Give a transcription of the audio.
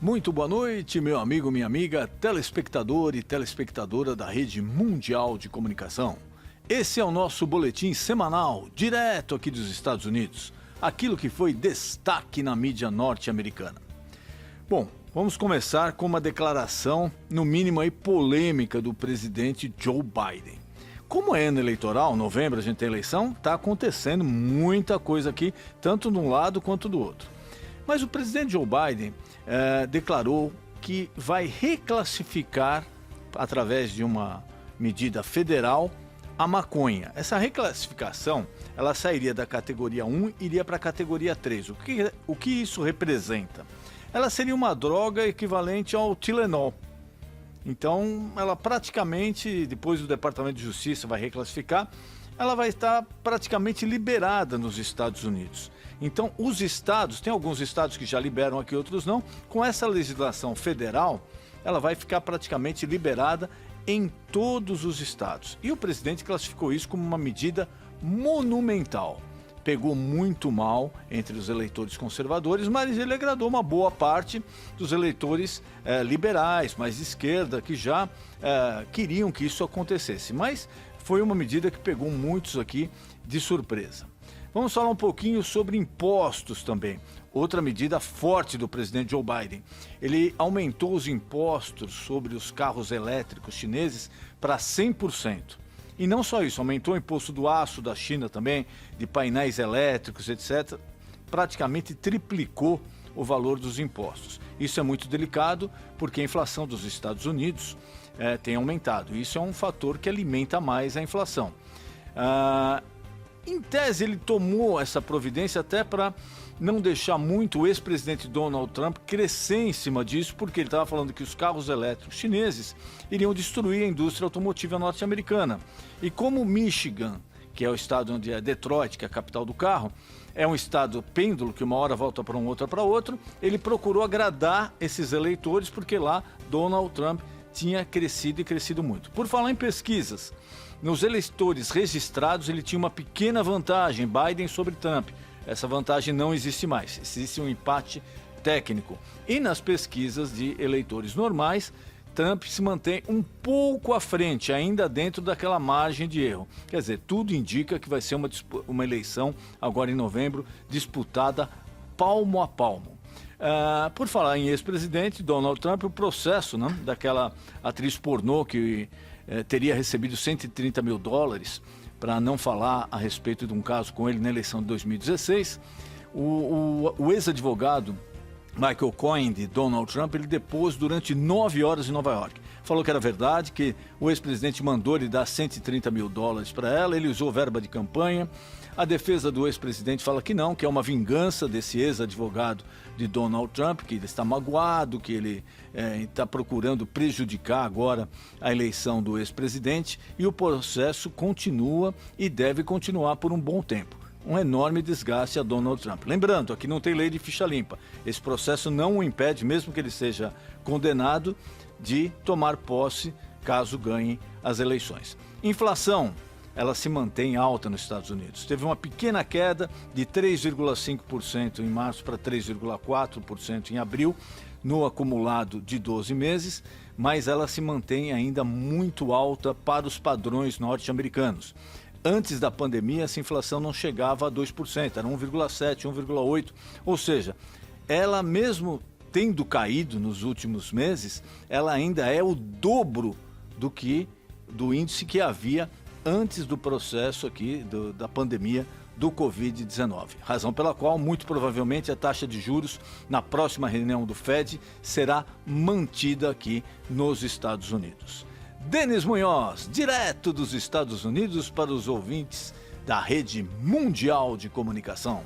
Muito boa noite, meu amigo, minha amiga, telespectador e telespectadora da Rede Mundial de Comunicação. Esse é o nosso boletim semanal, direto aqui dos Estados Unidos. Aquilo que foi destaque na mídia norte-americana. Bom, vamos começar com uma declaração, no mínimo aí, polêmica do presidente Joe Biden. Como é ano eleitoral, novembro a gente tem eleição, está acontecendo muita coisa aqui, tanto de um lado quanto do outro. Mas o presidente Joe Biden declarou que vai reclassificar, através de uma medida federal, a maconha. Essa reclassificação, ela sairia da categoria 1 e iria para a categoria 3. O que isso representa? Ela seria uma droga equivalente ao Tylenol. Então, ela praticamente, depois do Departamento de Justiça vai reclassificar, ela vai estar praticamente liberada nos Estados Unidos. Então, os estados, tem alguns estados que já liberam aqui, outros não, com essa legislação federal, ela vai ficar praticamente liberada em todos os estados. E o presidente classificou isso como uma medida monumental. Pegou muito mal entre os eleitores conservadores, mas ele agradou uma boa parte dos eleitores liberais, mais de esquerda, que já queriam que isso acontecesse. Mas foi uma medida que pegou muitos aqui de surpresa. Vamos falar um pouquinho sobre impostos também. Outra medida forte do presidente Joe Biden. Ele aumentou os impostos sobre os carros elétricos chineses para 100%. E não só isso, aumentou o imposto do aço da China também, de painéis elétricos, etc. Praticamente triplicou o valor dos impostos. Isso é muito delicado porque a inflação dos Estados Unidos tem aumentado. Isso é um fator que alimenta mais a inflação. Em tese, ele tomou essa providência até para não deixar muito o ex-presidente Donald Trump crescer em cima disso, porque ele estava falando que os carros elétricos chineses iriam destruir a indústria automotiva norte-americana. E como Michigan, que é o estado onde é Detroit, que é a capital do carro, é um estado pêndulo, que uma hora volta para um, outra para outro, ele procurou agradar esses eleitores, porque lá Donald Trump tinha crescido e crescido muito. Por falar em pesquisas, nos eleitores registrados ele tinha uma pequena vantagem, Biden sobre Trump. Essa vantagem não existe mais, existe um empate técnico. E nas pesquisas de eleitores normais, Trump se mantém um pouco à frente, ainda dentro daquela margem de erro. Quer dizer, tudo indica que vai ser uma eleição, agora em novembro, disputada palmo a palmo. Por falar em ex-presidente, Donald Trump, o processo daquela atriz pornô que teria recebido $130 mil para não falar a respeito de um caso com ele na eleição de 2016, o ex-advogado Michael Cohen, de Donald Trump, ele depôs durante 9 horas em Nova York. Falou que era verdade, que o ex-presidente mandou ele dar $130 mil para ela, ele usou verba de campanha. A defesa do ex-presidente fala que não, que é uma vingança desse ex-advogado de Donald Trump, que ele está magoado, que ele está procurando prejudicar agora a eleição do ex-presidente, e o processo continua e deve continuar por um bom tempo. Um enorme desgaste a Donald Trump. Lembrando, aqui não tem lei de ficha limpa. Esse processo não o impede, mesmo que ele seja condenado, de tomar posse caso ganhe as eleições. Inflação, ela se mantém alta nos Estados Unidos. Teve uma pequena queda de 3,5% em março para 3,4% em abril, no acumulado de 12 meses, mas ela se mantém ainda muito alta para os padrões norte-americanos. Antes da pandemia, essa inflação não chegava a 2%, era 1,7%, 1,8%. Ou seja, ela mesmo tendo caído nos últimos meses, ela ainda é o dobro do índice que havia antes do processo aqui da pandemia do Covid-19. Razão pela qual, muito provavelmente, a taxa de juros na próxima reunião do Fed será mantida aqui nos Estados Unidos. Denis Munhoz, direto dos Estados Unidos para os ouvintes da Rede Mundial de Comunicação.